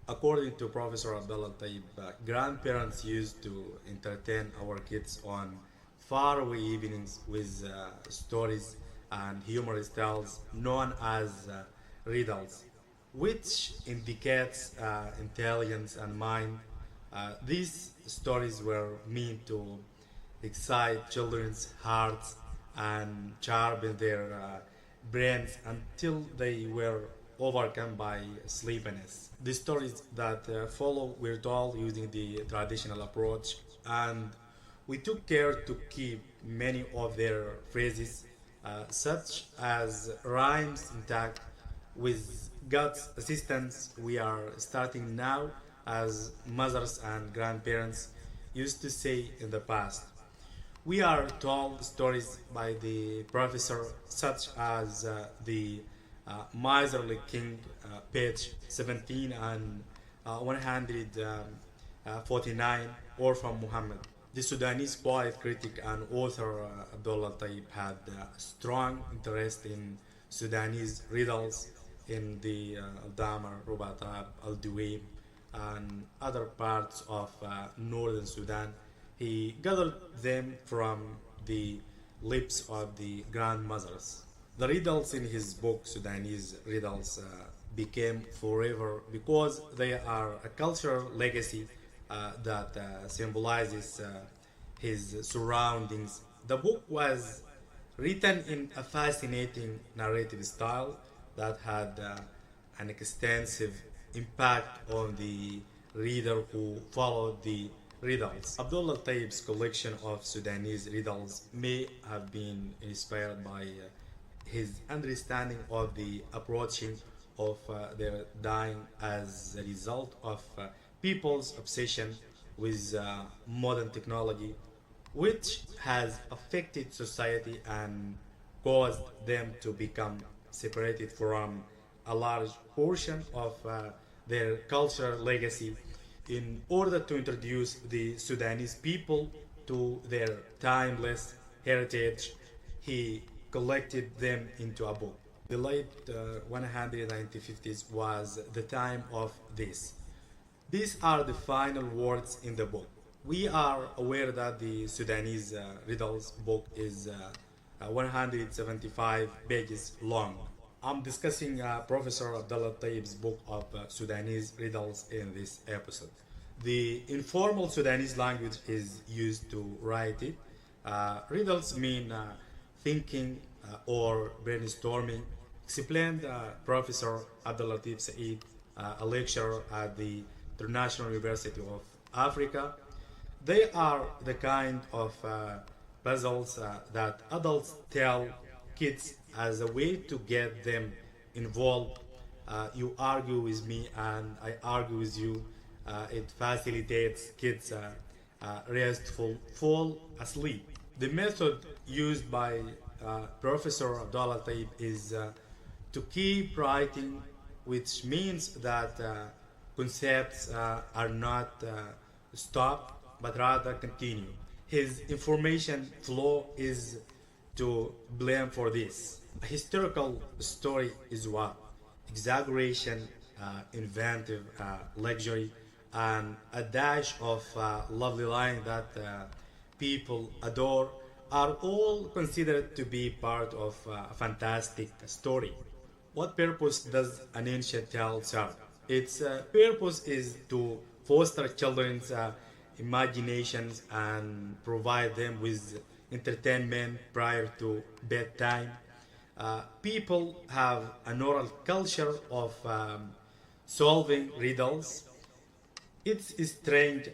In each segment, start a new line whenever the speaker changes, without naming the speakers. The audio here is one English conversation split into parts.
According to Professor Abdullah Al-Tayeb, grandparents used to entertain our kids on faraway evenings with stories and humorous tales known as riddles, which indicates intelligence and mind. These stories were meant to excite children's hearts and sharpen their brains until they were overcome by sleepiness. The stories that follow were told using the traditional approach, and we took care to keep many of their phrases, such as rhymes, intact. With God's assistance, we are starting now, as mothers and grandparents used to say in the past. We are told stories by the professor, such as the Miserly King, page 17 and 149, or from Muhammad. The Sudanese poet, critic, and author Abdullah Tayyib had a strong interest in Sudanese riddles in the Al-Damar, Rubatab, Al-Duwaib, and other parts of northern Sudan. He gathered them from the lips of the grandmothers. The riddles in his book, Sudanese Riddles, became forever because they are a cultural legacy that symbolizes his surroundings. The book was written in a fascinating narrative style that had an extensive impact on the reader who followed the riddles. Abdullah Tayyib's collection of Sudanese riddles may have been inspired by his understanding of the approaching of their dying as a result of people's obsession with modern technology, which has affected society and caused them to become separated from a large portion of their cultural legacy. In order to introduce the Sudanese people to their timeless heritage, he collected them into a book. The late 150s was the time of this. These are the final words in the book. We are aware that the Sudanese riddles book is 175 pages long. I'm discussing Professor Abdullah Tayyib's book of Sudanese riddles in this episode. The informal Sudanese language is used to write it. Riddles mean thinking or brainstorming, explained Professor Abdul Latif Saeed, a lecturer at the International University of Africa. They are the kind of puzzles that adults tell kids as a way to get them involved. You argue with me and I argue with you. It facilitates kids restful fall asleep. The method used by Professor Abdullah Tayyib is to keep writing, which means that concepts are not stopped but rather continue. His information flow is to blame for this. A historical story is what? Exaggeration, inventive luxury, and a dash of lovely line that people adore are all considered to be part of a fantastic story. What purpose does an ancient tale serve? Its purpose is to foster children's imaginations and provide them with entertainment prior to bedtime. People have an oral culture of solving riddles. It's a strange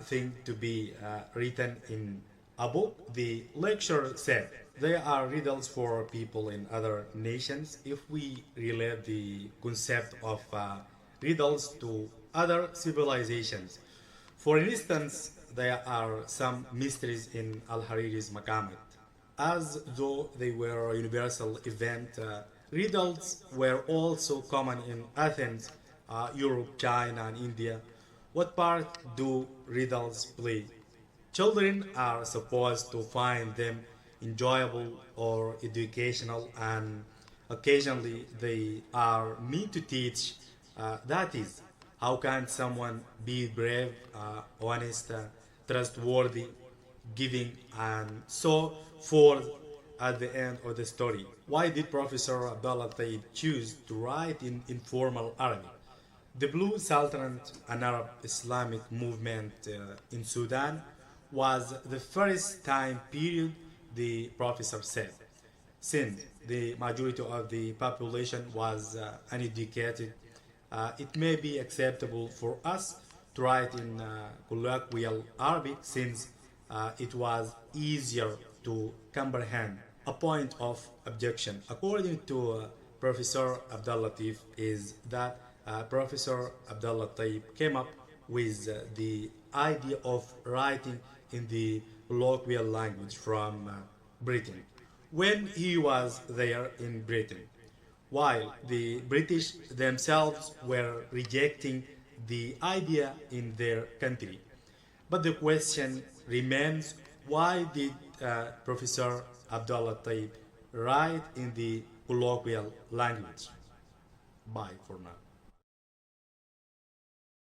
thing to be written in a book. The lecturer said they are riddles for people in other nations. If we relate the concept of riddles to other civilizations, for instance, there are some mysteries in Al-Hariri's Maqamat. As though they were a universal event, riddles were also common in Athens, Europe, China, and India. What part do riddles play? Children are supposed to find them enjoyable or educational, and occasionally they are meant to teach. That is, How can someone be brave, honest, trustworthy, giving, and so forth at the end of the story? Why did Professor Abdullah Taib choose to write in informal Arabic? The Blue Sultanate, an Arab Islamic movement in Sudan, was the first time period, the professor said. Since the majority of the population was uneducated, it may be acceptable for us to write in colloquial Arabic since it was easier to comprehend. A point of objection, according to Professor Abdul Latif, is that Professor Abdullah Taib came up with the idea of writing in the colloquial language from Britain when he was there in Britain, while the British themselves were rejecting the idea in their country. But the question remains, why did Professor Abdullah Taib write in the colloquial language? Bye for now.